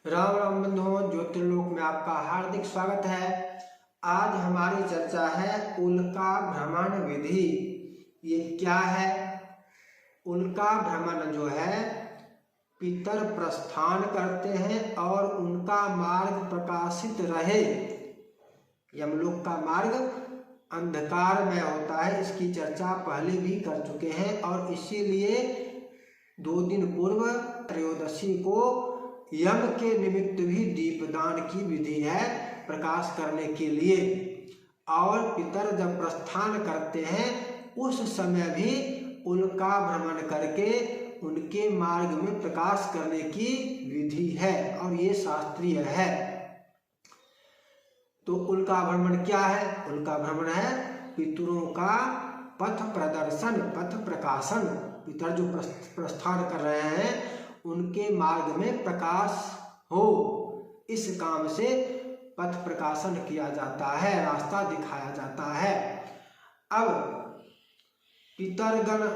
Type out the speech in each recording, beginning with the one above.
राम राम बंधुओं, ज्योतिर्लोक में आपका हार्दिक स्वागत है। आज हमारी चर्चा है उल्का भ्रमण विधि। ये क्या है? उल्का भ्रमण जो है, पितर प्रस्थान करते हैं और उनका मार्ग प्रकाशित रहे। यमलोक का मार्ग अंधकार में होता है, इसकी चर्चा पहले भी कर चुके हैं और इसीलिए 2 दिन पूर्व त्रयोदशी को यम के निमित्त भी दीपदान की विधि है प्रकाश करने के लिए। और पितर जब प्रस्थान करते हैं उस समय भी उल्का भ्रमण करके उनके मार्ग में प्रकाश करने की विधि है और ये शास्त्रीय है। तो उल्का भ्रमण क्या है? उल्का भ्रमण है पितरों का पथ प्रदर्शन, पथ प्रकाशन। पितर जो प्रस्थान कर रहे हैं उनके मार्ग में प्रकाश हो, इस काम से पथ प्रकाशन किया जाता है, रास्ता दिखाया जाता है। अब पितरगण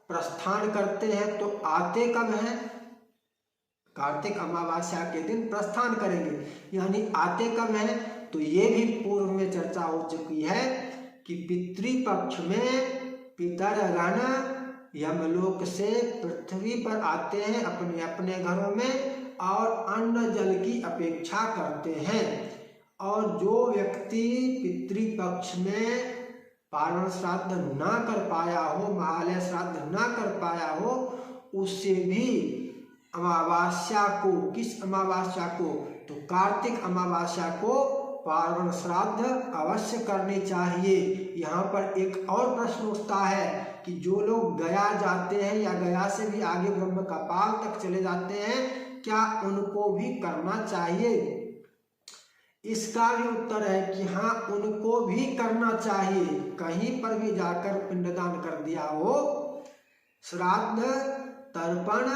प्रस्थान करते हैं तो आते कब हैं? कार्तिक अमावस्या के दिन प्रस्थान करेंगे, यानी आते कब हैं? तो ये भी पूर्व में चर्चा हो चुकी है कि पितृपक्ष में पितरगण यमलोक से पृथ्वी पर आते हैं अपने अपने घरों में और अन्न जल की अपेक्षा करते हैं। और जो व्यक्ति पितृपक्ष में पारण श्राद्ध ना कर पाया हो, महालय श्राद्ध ना कर पाया हो, उससे भी अमावस्या को, किस अमावस्या को? तो कार्तिक अमावस्या को पारण श्राद्ध अवश्य करनी चाहिए। यहाँ पर एक और प्रश्न उठता है कि जो लोग गया जाते हैं या गया से भी आगे ब्रह्म कपाल तक चले जाते हैं, क्या उनको भी करना चाहिए? इसका भी उत्तर है कि हाँ, उनको भी करना चाहिए। कहीं पर भी जाकर पिंडदान कर दिया हो, श्राद्ध तर्पण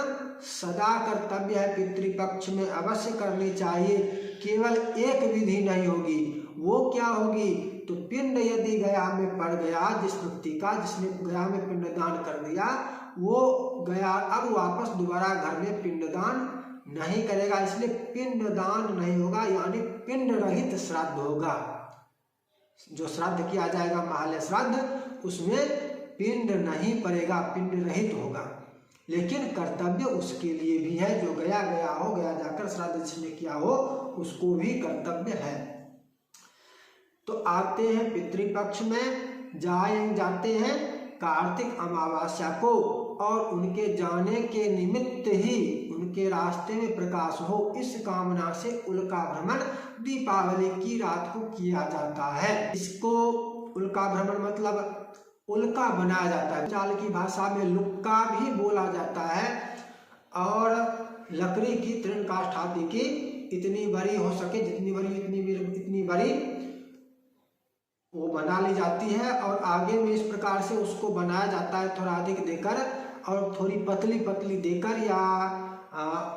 सदा कर्तव्य है, पितृपक्ष में अवश्य करनी चाहिए। केवल एक विधि नहीं होगी, वो क्या होगी? तो पिंड यदि गया में पड़ गया, जिस व्यक्ति का, जिसने गया में पिंडदान कर दिया, वो गया अब वापस दोबारा घर में पिंडदान नहीं करेगा, इसलिए पिंडदान नहीं होगा, यानी पिंड रहित श्राद्ध होगा। जो श्राद्ध किया जाएगा महालय श्राद्ध, उसमें पिंड नहीं पड़ेगा, पिंड रहित होगा। लेकिन कर्तव्य उसके लिए भी है, जो गया हो, गया जाकर श्राद्ध जिसने किया हो उसको भी कर्तव्य है। तो आते हैं पितृपक्ष में, जाते हैं कार्तिक अमावस्या को और उनके जाने के निमित्त ही उनके रास्ते में प्रकाश हो, इस कामना से उल्का भ्रमण दीपावली की रात को किया जाता है। इसको उल्का भ्रमण मतलब उल्का बनाया जाता है। चाल की भाषा में लुक्का भी बोला जाता है। और लकड़ी की तृणकाष्ठादि की इतनी बड़ी हो सके, जितनी बड़ी इतनी बड़ी वो बना ली जाती है और आगे में इस प्रकार से उसको बनाया जाता है, थोड़ा अधिक देकर और थोड़ी पतली पतली देकर या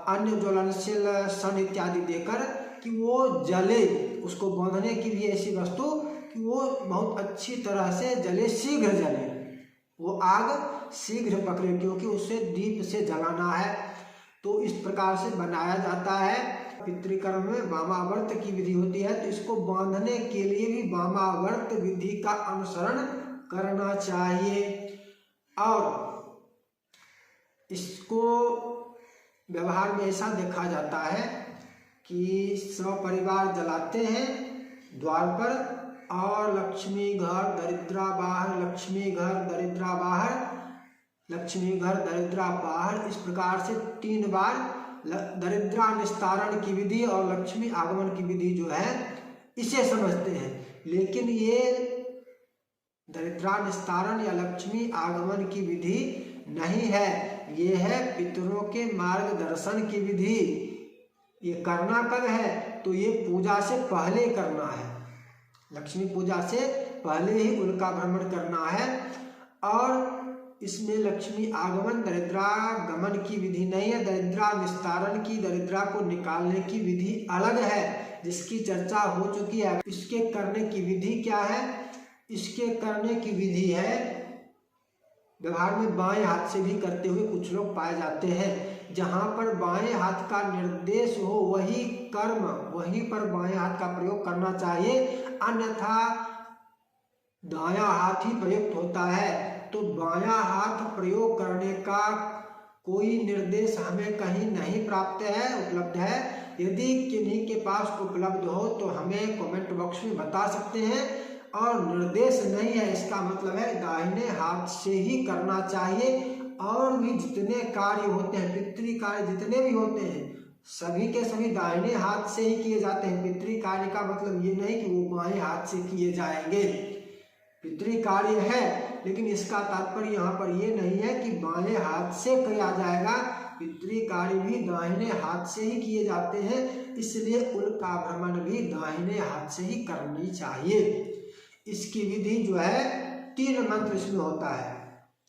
अन्य ज्वलनशील सन इत्यादि देकर कि वो जले। उसको बांधने की भी ऐसी वस्तु कि वो बहुत अच्छी तरह से जले, शीघ्र जले, वो आग शीघ्र पकड़े, क्योंकि उसे दीप से जलाना है। तो इस प्रकार से बनाया जाता है। पितृकर्म में वामावर्त की विधि होती है, तो इसको बांधने के लिए भी वामावर्त विधि का अनुसरण करना चाहिए। और इसको व्यवहार में ऐसा देखा जाता है कि सपरिवार जलाते हैं द्वार पर, और लक्ष्मी घर दरिद्रा बाहर, लक्ष्मी घर दरिद्रा बाहर, लक्ष्मी घर दरिद्रा बाहर, इस प्रकार से 3 बार दरिद्रा निस्तारण की विधि और लक्ष्मी आगमन की विधि जो है इसे समझते हैं। लेकिन ये दरिद्रा निस्तारण या लक्ष्मी आगमन की विधि नहीं है, ये है पितरों के मार्गदर्शन की विधि। ये करना कब है? तो ये पूजा से पहले करना है, लक्ष्मी पूजा से पहले ही उल्का भ्रमण करना है। और इसमें लक्ष्मी आगमन दरिद्रागमन की विधि नहीं है, दरिद्रा निस्तारण की, दरिद्रा को निकालने की विधि अलग है, जिसकी चर्चा हो चुकी है। इसके करने की विधि क्या है? इसके करने की विधि है व्यवहार में बाएं हाथ से भी करते हुए कुछ लोग पाए जाते हैं, जहाँ पर बाएं हाथ का निर्देश हो वही कर्म, वहीं पर बाएं हाथ का प्रयोग करना चाहिए, अन्यथा दायां हाथ ही प्रयुक्त होता है। तो बायां हाथ प्रयोग करने का कोई निर्देश हमें कहीं नहीं प्राप्त है, उपलब्ध है। यदि किन्हीं के पास उपलब्ध हो तो हमें कमेंट बॉक्स में बता सकते हैं। और निर्देश नहीं है इसका मतलब है दाहिने हाथ से ही करना चाहिए। और भी जितने कार्य होते हैं, पितृ कार्य जितने भी होते हैं, सभी के सभी दाहिने हाथ से ही किए जाते हैं। पितृ कार्य का मतलब ये नहीं कि वो बाएं हाथ से किए जाएंगे। पितृ कार्य है, लेकिन इसका तात्पर्य यहाँ पर ये नहीं है कि बाएं हाथ से किया जाएगा। पितृ कार्य भी दाहिने हाथ से ही किए जाते हैं, इसलिए उल्का भ्रमण भी दाहिने हाथ से ही करनी चाहिए। इसकी विधि जो है 3 मंत्र इसमें होता है।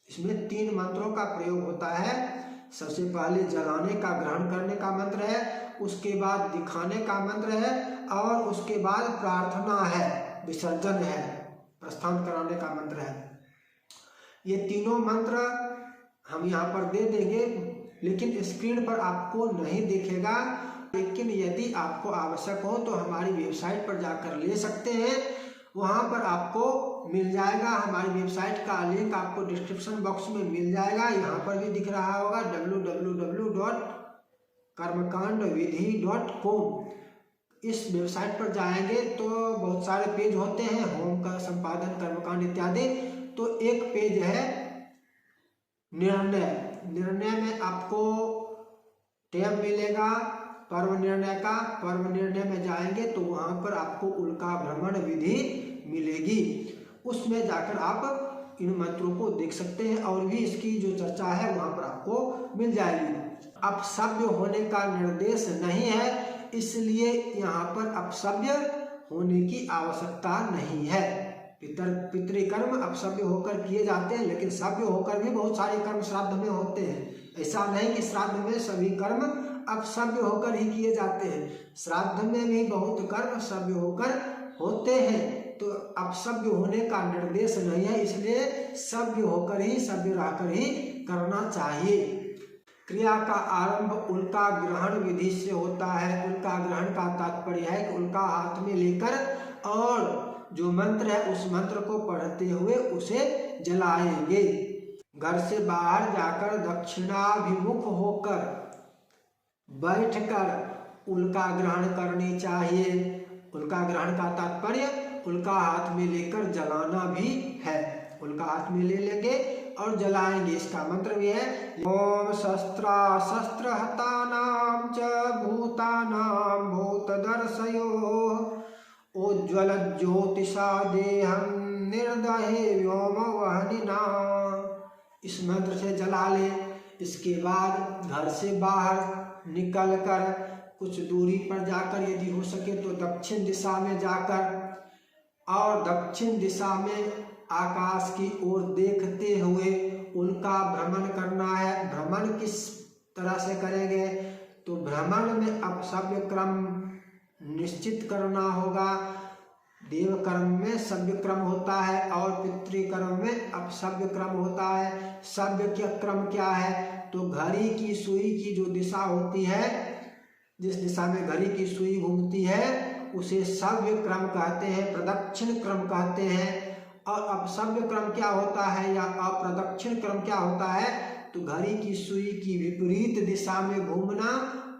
इसमें 3 मंत्रों का प्रयोग होता है। सबसे पहले जलाने का, ग्रहण करने का मंत्र है, उसके बाद दिखाने का मंत्र है, और उसके बाद प्रार्थना है, विसर्जन है, प्रस्थान कराने का मंत्र है। ये तीनों मंत्र हम यहाँ पर दे देंगे, लेकिन स्क्रीन पर आपको नहीं दिखेगा। लेकिन यदि आपको आवश्यक हो तो हमारी वेबसाइट पर जाकर ले सकते हैं, वहाँ पर आपको मिल जाएगा। हमारी वेबसाइट का लिंक आपको डिस्क्रिप्शन बॉक्स में मिल जाएगा। यहाँ पर भी दिख रहा होगा www.कर्मकांडविधि.com। इस वेबसाइट पर जाएंगे तो बहुत सारे पेज होते हैं, होम का संपादन, कर्मकांड इत्यादि। तो एक पेज है निर्णय। निर्णय में आपको टैब मिलेगा पर्व निर्णय का। पर्व निर्णय में जाएंगे तो वहां पर आपको उल्का भ्रमण विधि मिलेगी। उसमें जाकर आप इन मंत्रों को देख सकते हैं, और भी इसकी जो चर्चा है वहां पर आपको मिल जाएगी। अपसव्य होने का निर्देश नहीं है, इसलिए यहाँ पर अपसव्य होने की आवश्यकता नहीं है। पितृकर्म अपसव्य होकर किए जाते हैं, लेकिन सव्य होकर भी बहुत सारे कर्म श्राद्ध में होते हैं। ऐसा नहीं कि श्राद्ध में सभी कर्म अपसव्य होकर ही किए जाते हैं। श्राद्ध में भी बहुत कर्म सव्य होकर होते हैं। तो अपसव्य होने का निर्देश नहीं है, इसलिए सव्य होकर ही, सव्य रहकर ही करना चाहिए। क्रिया का आरंभ उल्का ग्रहण विधि से होता है। उल्का ग्रहण का तात्पर्य है कि उल्का हाथ में लेकर और जो मंत्र है उस मंत्र को पढ़ते हुए उसे जलाएंगे। घर से बाहर जाकर दक्षिणाभिमुख होकर बैठकर उल्का ग्रहण करनी चाहिए। उल्का ग्रहण का तात्पर्य उल्का हाथ में लेकर जलाना भी है। उल्का हाथ में ले लेंगे और जलाएंगे। इसका मंत्र भी है ओम शस्त्रा शस्त्र हतानां च भूतानां भूतदर्शयो उज्ज्वल ज्योतिषा देहं निर्दहे व्योम वहनिना। इस मंत्र से जला ले। इसके बाद घर से बाहर निकलकर कुछ दूरी पर जाकर, यदि हो सके तो दक्षिण दिशा में जाकर, और दक्षिण दिशा में आकाश की ओर देखते हुए उल्का भ्रमण करना है। भ्रमण किस तरह से करेंगे? तो भ्रमण में अपसव्य क्रम निश्चित करना होगा। देव कर्म में सव्य क्रम होता है और पितृकर्म में अपसव्य क्रम होता है। सव्य का क्रम क्या है? तो घड़ी की सुई की जो दिशा होती है, जिस दिशा में घड़ी की सुई घूमती है, उसे सव्य क्रम कहते हैं, प्रदक्षिण क्रम कहते हैं। और अपसव्य क्रम क्या होता है या अप्रदक्षिण क्रम क्या होता है? तो घड़ी की सुई की विपरीत दिशा में घूमना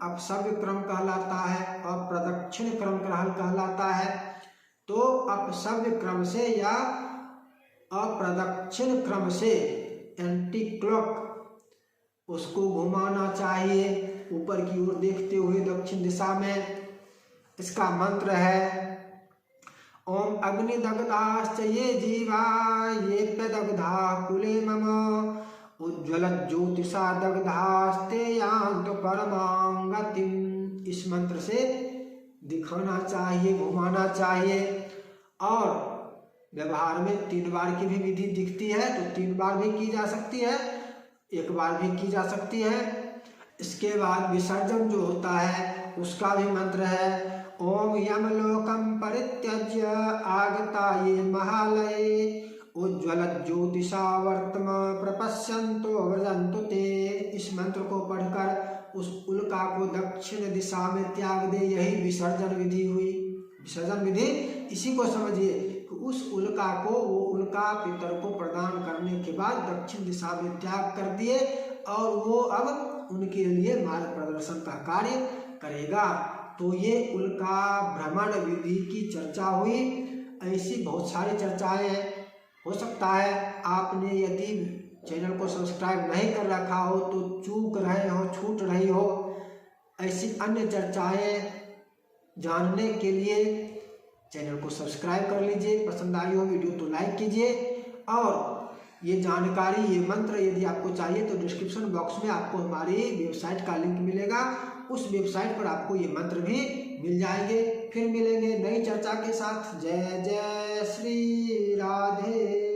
अपसव्य क्रम कहलाता है और प्रदक्षिण क्रम कहलाता है। तो अपसव्य क्रम से या अप्रदक्षिण क्रम से एंटी क्लॉक उसको घुमाना चाहिए, ऊपर की ओर देखते हुए दक्षिण दिशा में। इसका मंत्र है ओम अग्निदग्धाश्च ये जीवा ये प्यदग्धा कुले मम उज्ज्वल ज्योतिषा दग्धास्ते यान्त परमां गतिम्। इस मंत्र से दिखाना चाहिए, घुमाना चाहिए। और व्यवहार में 3 बार की भी विधि दिखती है, तो 3 बार भी की जा सकती है, 1 बार भी की जा सकती है। इसके बाद विसर्जन जो होता है उसका भी मंत्र है ओम यमलोकं परित्यज्य आगता ये महालये उज्ज्वल ज्योतिषा वर्तम प्रपश्यन्तो व्रजन्तु ते। इस मंत्र को पढ़कर उस उल्का को दक्षिण दिशा में त्याग दे, यही विसर्जन विधि हुई। विसर्जन विधि इसी को समझिए कि उस उल्का को, वो उल्का पितर को प्रदान करने के बाद दक्षिण दिशा में त्याग कर दिए और वो अब उनके लिए मार्ग प्रदर्शन का कार्य करेगा। तो ये उल्का भ्रमण विधि की चर्चा हुई। ऐसी बहुत सारी चर्चाएं हैं। हो सकता है आपने यदि चैनल को सब्सक्राइब नहीं कर रखा हो तो चूक रहे हो, छूट रही हो। ऐसी अन्य चर्चाएं जानने के लिए चैनल को सब्सक्राइब कर लीजिए। पसंद आई हो वीडियो तो लाइक कीजिए। और ये जानकारी, ये मंत्र यदि आपको चाहिए तो डिस्क्रिप्शन बॉक्स में आपको हमारी वेबसाइट का लिंक मिलेगा। उस वेबसाइट पर आपको ये मंत्र भी मिल जाएंगे। फिर मिलेंगे नई चर्चा के साथ। जय जय श्री राधे।